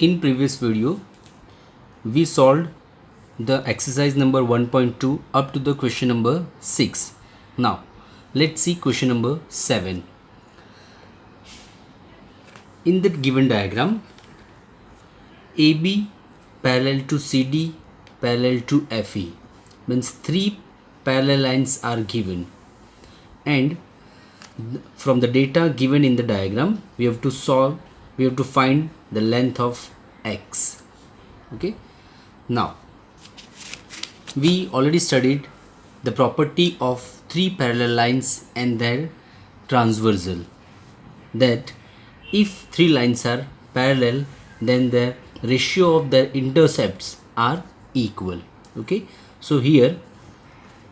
In previous video we solved the exercise number 1.2 up to the question number 6. Now let's see question number 7. In the given diagram, AB parallel to CD parallel to FE means three parallel lines are given, and from the data given in the diagram we have to find the length of x. Okay, now we already studied the property of three parallel lines and their transversal, that if three lines are parallel then the ratio of their intercepts are equal. Okay, so here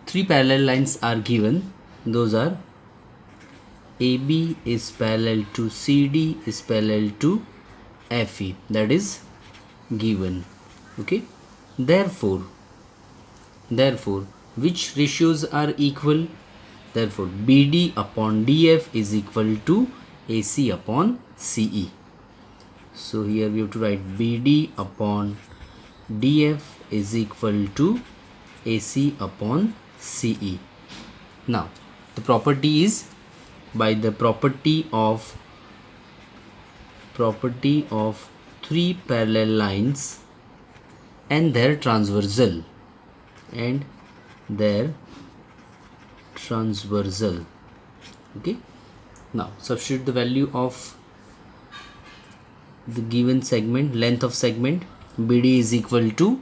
three parallel lines are given. Those are AB is parallel to CD is parallel to FE, that is given. Okay, therefore which ratios are equal? Therefore BD upon DF is equal to AC upon CE. So here we have to write BD upon DF is equal to AC upon CE. Now the property is, by the property of three parallel lines and their transversal Okay, now substitute the value of the given segment, length of segment. BD is equal to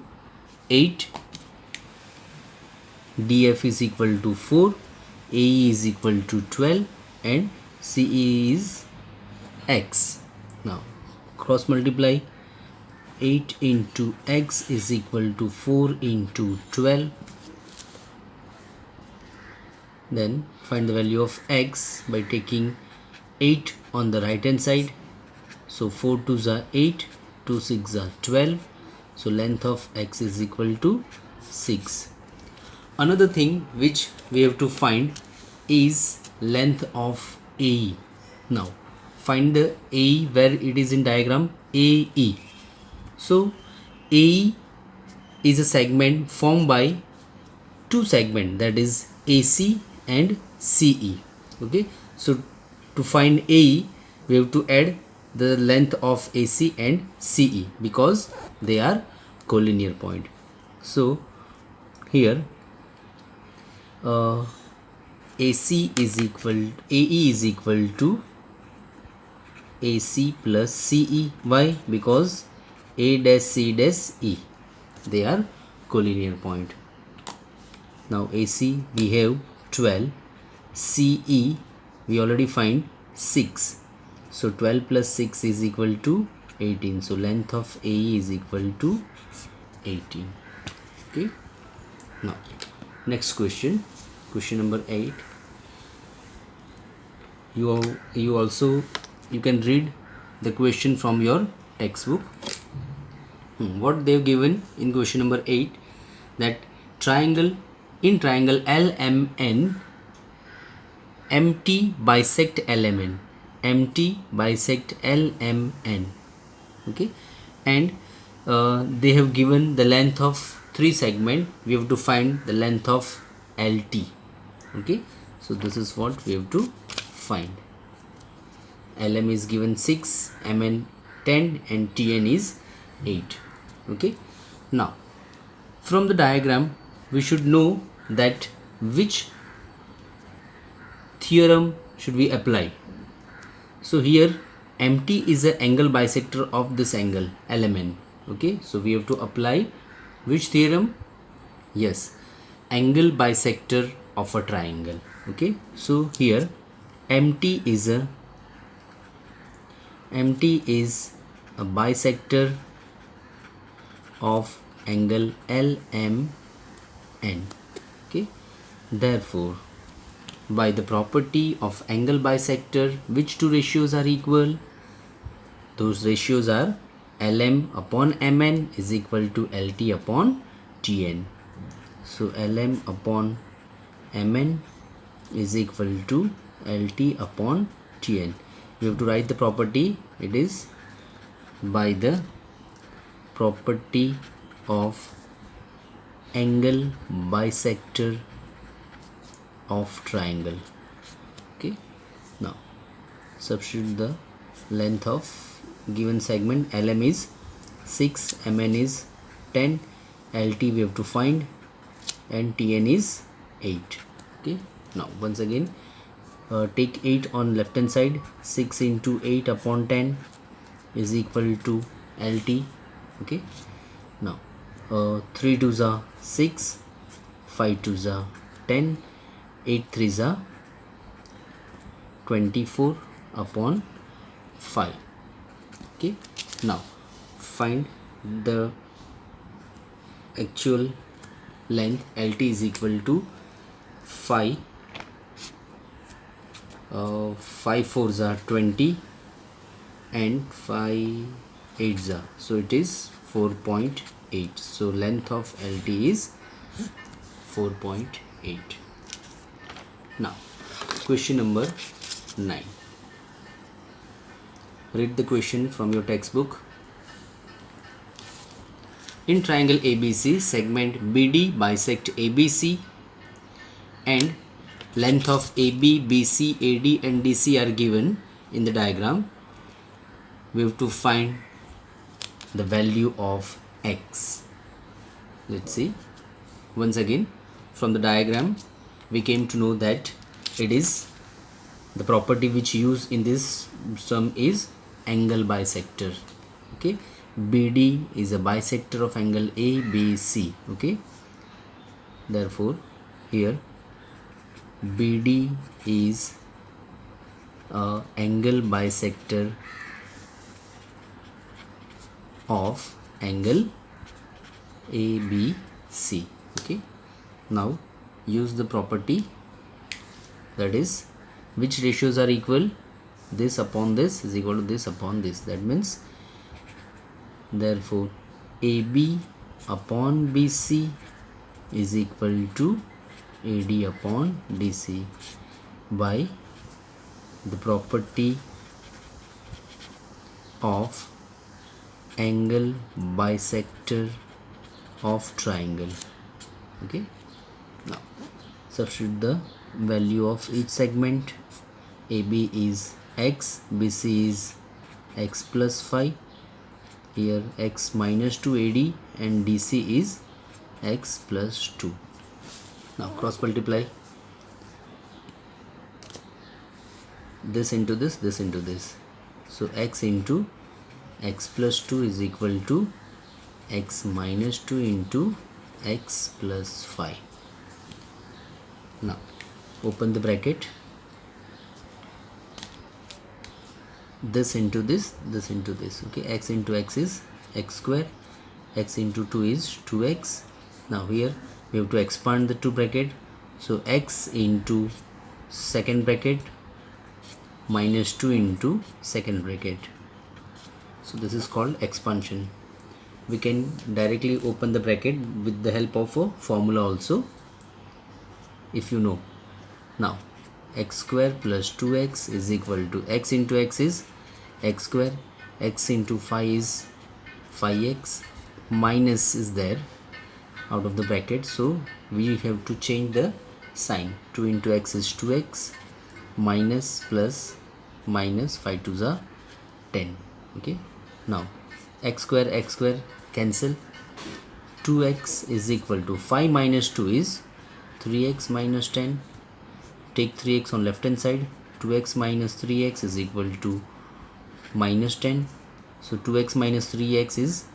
8, DF is equal to 4, AE is equal to 12, and CE is x. Now cross multiply. 8 into x is equal to 4 into 12. Then find the value of x by taking 8 on the right hand side. So 4 2s are 8, 2 6s are 12. So length of x is equal to 6. Another thing which we have to find is length of AE. Now find the AE where it is in diagram, AE. So AE is a segment formed by two segments, that is AC and CE. Okay, so to find AE we have to add the length of AC and CE because they are collinear point. So here AE is equal to AC plus CE. Why? Because A dash C dash E, they are collinear point. Now AC we have 12, CE we already find 6. So 12 plus 6 is equal to 18. So length of AE is equal to 18. Okay. Now next question number 8. You can read the question from your textbook. What they have given in question number 8, that triangle LMN, MT bisect LMN, okay, and they have given the length of three segment. We have to find the length of LT. Okay, so this is what we have to find. LM is given 6, MN 10, and TN is 8. Okay, now from the diagram we should know that which theorem should we apply. So here MT is an angle bisector of this angle LMN. Okay, so we have to apply which theorem? Yes, angle bisector of a triangle. Okay, so here MT is a bisector of angle LMN. Okay, therefore by the property of angle bisector, which two ratios are equal? Those ratios are LM upon MN is equal to LT upon TN. So LM upon MN is equal to LT upon Tn. You have to write the property. It is by the property of angle bisector of triangle. Okay, now substitute the length of given segment. LM is 6, MN is 10, LT we have to find, and TN is 8. Okay, now once again take 8 on left hand side. 6 into 8 upon 10 is equal to LT. Okay, now 3 2s are 6, 5 2s are 10, 8 3s are 24 upon 5. Okay, now find the actual length. LT is equal to 5, 5 4s are 20, and 5 8s are, so it is 4.8. so length of LT is 4.8. now question number 9. Read the question from your textbook. In triangle ABC, segment BD bisect ABC and length of AB, BC, AD and DC are given in the diagram. We have to find the value of X. Let's see. Once again, from the diagram we came to know that it is the property which used in this sum is angle bisector. Okay, BD is a bisector of angle ABC. Okay, therefore here BD is a angle bisector of angle ABC. Okay, now use the property, that is which ratios are equal. This upon this is equal to this upon this. That means therefore AB upon BC is equal to AD upon DC by the property of angle bisector of triangle. Okay, now substitute the value of each segment. AB is X, BC is X plus 5, here X minus 2 AD, and DC is X plus 2. Now cross multiply this into this, this into this. So X into X plus 2 is equal to X minus 2 into X plus 5. Now open the bracket. This into this, this into this. Okay, X into X is X square, X into 2 is 2X. Now here we have to expand the two bracket. So X into second bracket minus 2 into second bracket. So this is called expansion. We can directly open the bracket with the help of a formula also, if you know. Now X square plus 2X is equal to X into X is X square, X into 5 is 5X, minus is there out of the bracket, so we have to change the sign. 2 into X is 2X, minus plus minus, 5 2s are 10. Okay, now X square cancel. 2X is equal to 5 minus 2 is 3X minus 10. Take 3X on left hand side. 2X minus 3X is equal to minus 10. So 2X minus 3X is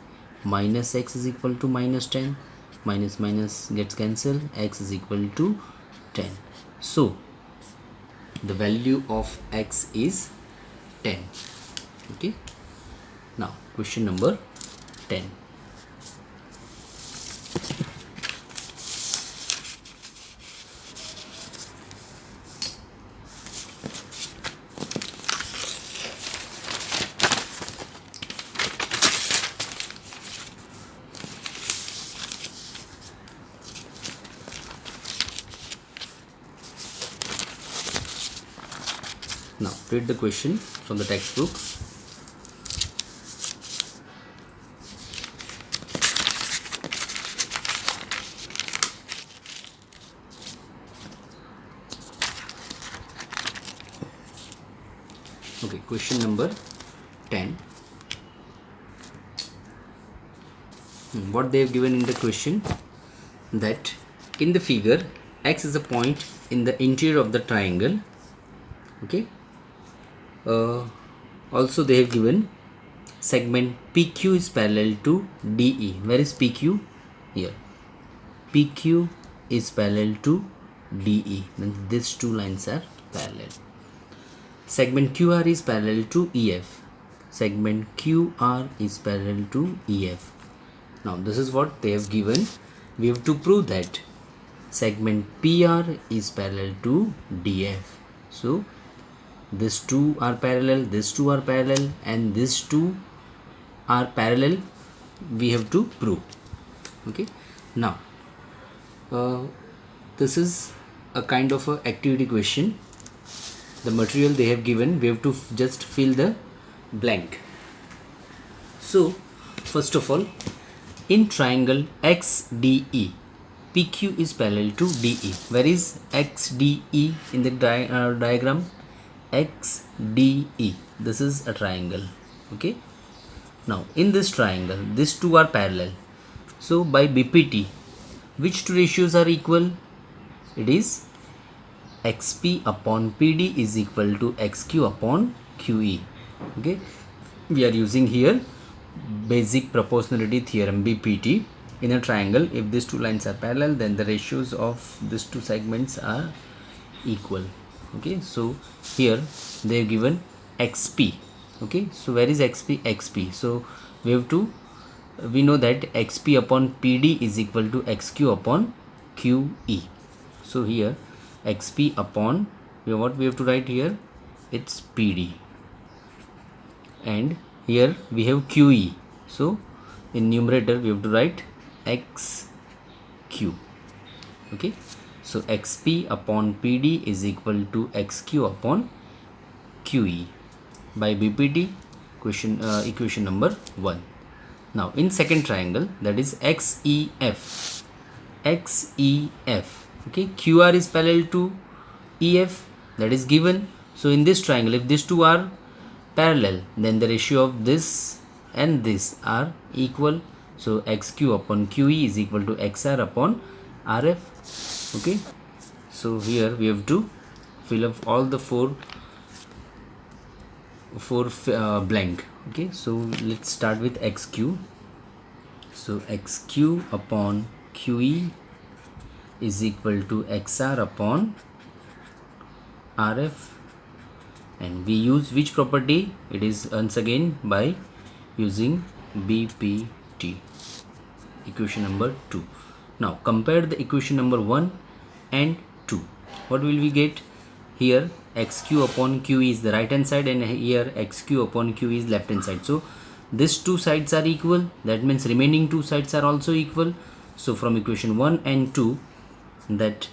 minus X is equal to minus 10. Minus minus gets cancelled. X is equal to 10. So the value of X is 10. Okay, now question number 10. Now read the question from the textbook. question number 10. What they have given in the question, that in the figure x is a point in the interior of the triangle. Okay. Also they have given segment PQ is parallel to DE. Where is PQ? Here. PQ is parallel to DE. Then these two lines are parallel. Segment QR is parallel to EF. Segment QR is parallel to EF. Now this is what they have given. We have to prove that segment PR is parallel to DF. So these two are parallel, these two are parallel, and these two are parallel. We have to prove. Okay. Now this is a kind of a activity question. The material they have given, we have to just fill the blank. So first of all, in triangle XDE, PQ is parallel to DE. Where is XDE in the diagram? XDE. This is a triangle. Okay. Now in this triangle, these two are parallel. So by BPT, which two ratios are equal? It is XP upon PD is equal to XQ upon QE. Okay. We are using here basic proportionality theorem, BPT. In a triangle, if these two lines are parallel, then the ratios of these two segments are equal. Okay. So here they have given XP. Okay. So where is XP? XP. So we know that XP upon PD is equal to XQ upon QE. So here XP upon, what we have to write here? It's PD. And here we have QE. So in numerator we have to write XQ. Okay. So XP upon PD is equal to XQ upon QE by BPT, equation number 1. Now in second triangle, that is XEF. XEF. Okay. QR is parallel to EF, that is given. So in this triangle, if these two are parallel, then the ratio of this and this are equal. So XQ upon QE is equal to XR upon RF. Okay. So here we have to fill up all the four blank. Okay. So let's start with XQ. So XQ upon QE is equal to XR upon RF, and we use which property? It is once again by using BPT, equation number 2. Now compare the equation number 1 and 2. What will we get? Here XQ upon QE is the right hand side, and here XQ upon QE is left hand side. So these two sides are equal. That means remaining two sides are also equal. So from equation 1 and 2, that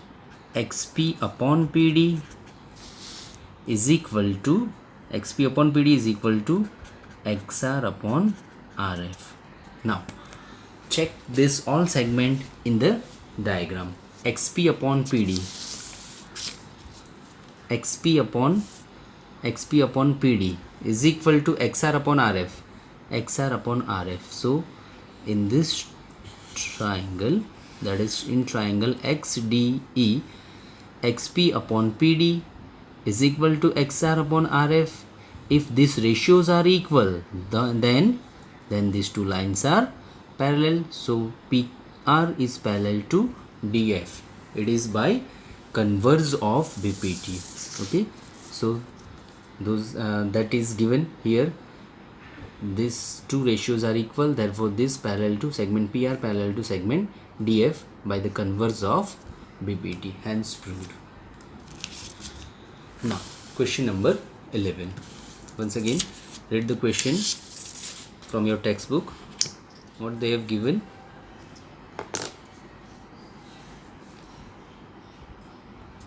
XP upon PD is equal to XR upon RF. Now check this all segment in the diagram. XP upon PD, XP upon PD is equal to XR upon RF. So in this triangle, that is in triangle XDE, XP upon PD is equal to XR upon RF. If these ratios are equal, then these two lines are parallel. So PR is parallel to DF. It is by converse of BPT. Okay. So those that is given here. These two ratios are equal, therefore this parallel to segment PR parallel to segment DF by the converse of BPT, hence proved. Now question number 11. Once again read the question from your textbook, what they have given.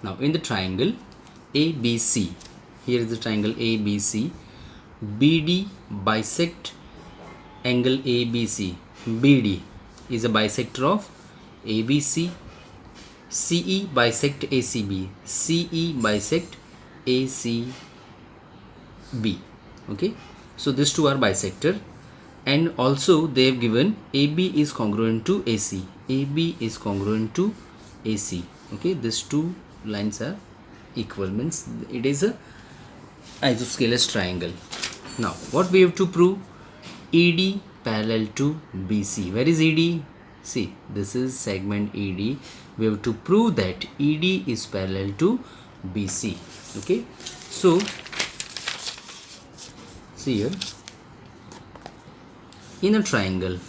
Now in the triangle ABC, here is the triangle ABC, BD bisect angle ABC. BD is a bisector of ABC. CE bisect ACB. CE bisect ACB. Okay, so these two are bisector, and also they have given AB is congruent to AC. AB is congruent to AC. Okay, these two lines are equal, means it is a isosceles triangle. Now what we have to prove? ED parallel to BC. Where is ED? See, this is segment ED. We have to prove that ED is parallel to BC. Okay, so see here, in a triangle,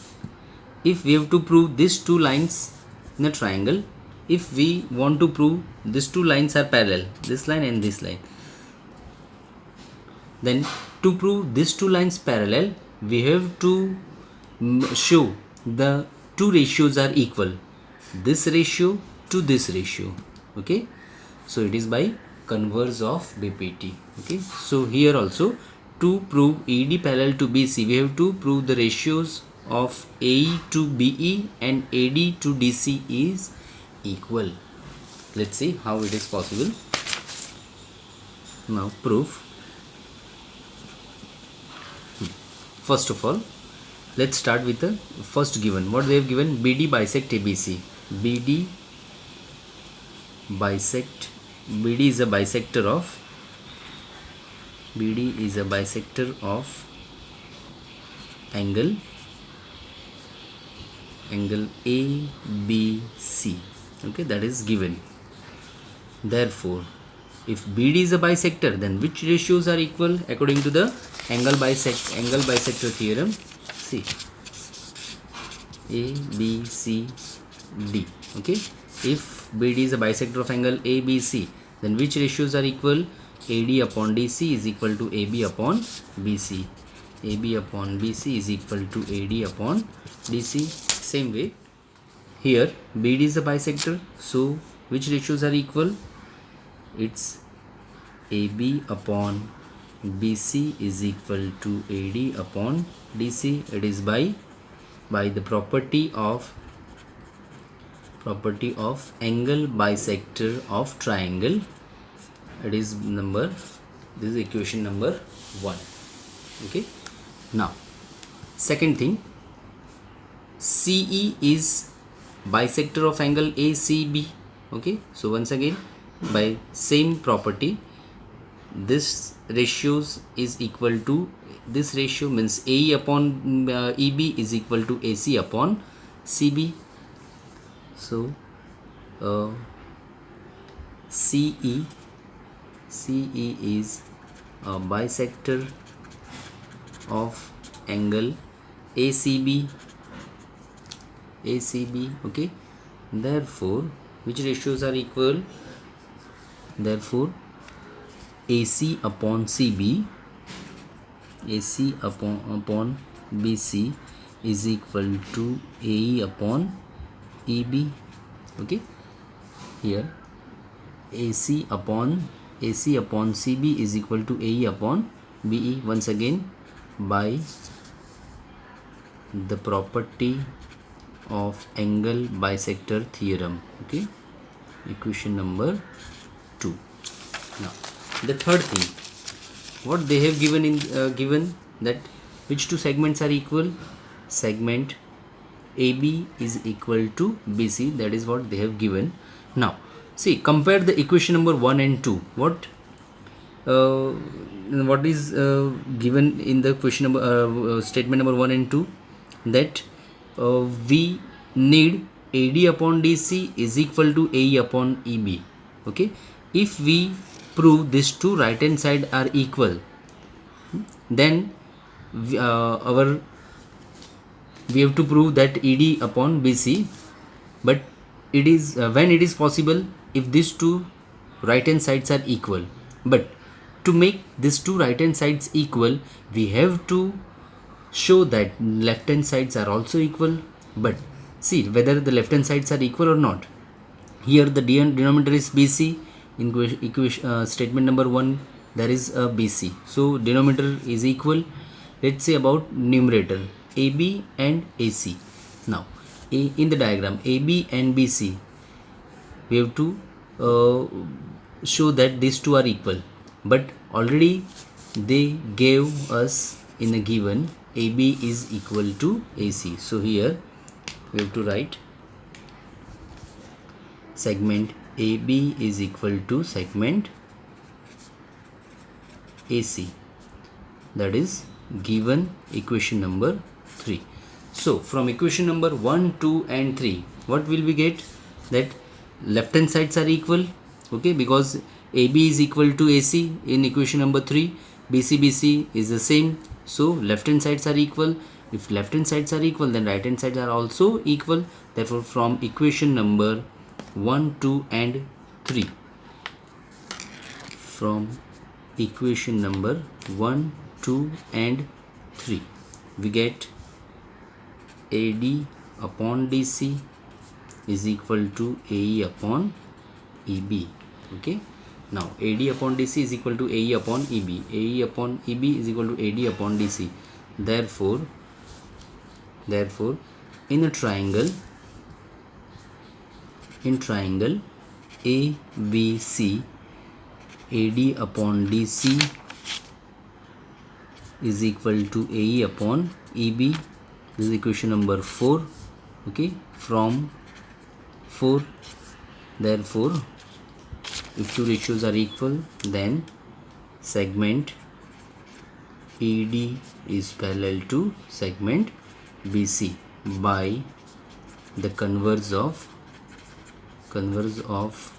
if we have to prove these two lines in a triangle, if we want to prove these two lines are parallel, this line and this line, then to prove these two lines parallel, we have to show the two ratios are equal, this ratio to this ratio. Okay, so it is by converse of BPT. Okay, so here also, to prove ED parallel to BC, we have to prove the ratios of AE to BE and AD to DC is equal. Let's see how it is possible. Now proof. First of all, let's start with the first given. What they have given? BD bisect ABC. BD bisect, BD is a bisector of, BD is a bisector of angle ABC. Okay, that is given. Therefore, if BD is a bisector, then which ratios are equal according to the angle bisector theorem? See, A, B, C, D. Okay, if BD is a bisector of angle ABC, then which ratios are equal? AD upon DC is equal to AB upon BC. AB upon BC is equal to AD upon DC. Same way, here BD is a bisector, so which ratios are equal? It's AB upon BC is equal to AD upon DC. It is by the property of angle bisector of triangle. It is this is equation number 1. Okay, now second thing, CE is bisector of angle ACB. Okay, so once again, by same property, this ratios is equal to this ratio, means AE upon EB is equal to AC upon CB. So CE is a bisector of angle ACB. Okay, therefore which ratios are equal? Therefore AC upon CB, AC upon BC is equal to AE upon EB. Okay, here AC upon CB is equal to AE upon BE, once again by the property of angle bisector theorem. Okay, equation number 2. Now the third thing, what they have given given that which two segments are equal? Segment AB is equal to BC, that is what they have given. Now see, compare the equation number 1 and 2. What is given in the question number statement number 1 and 2? That we need AD upon DC is equal to AE upon EB. Okay, if we prove these two right hand side are equal, then we have to prove that ED upon BC. But it is when it is possible if these two right hand sides are equal. But to make these two right hand sides equal, we have to show that left hand sides are also equal. But see whether the left hand sides are equal or not. Here the denominator is BC. In equation statement number 1 there is a BC, so denominator is equal. Let's say about numerator AB and AC. Now in the diagram AB and BC, we have to show that these two are equal. But already they gave us in a given AB is equal to AC. So here we have to write segment AB is equal to segment AC. That is given equation number 3. So from equation number 1, 2 and 3, what will we get? That left hand sides are equal, okay, because AB is equal to AC in equation number 3, BC is the same, so left hand sides are equal. If left hand sides are equal, then right hand sides are also equal. Therefore from equation number 1, 2 and 3, from equation number 1, 2 and 3, we get AD upon DC is equal to AE upon EB. Okay, now AD upon DC is equal to AE upon EB. AE upon EB is equal to AD upon DC. Therefore in a triangle ABC, AD upon DC is equal to AE upon EB. This is equation number 4. Okay, from 4, therefore if two ratios are equal, then segment ED is parallel to segment BC by the converse of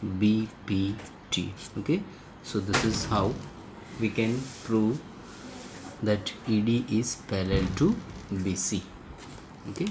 BPT. Okay, so this is how we can prove that ED is parallel to BC. Okay.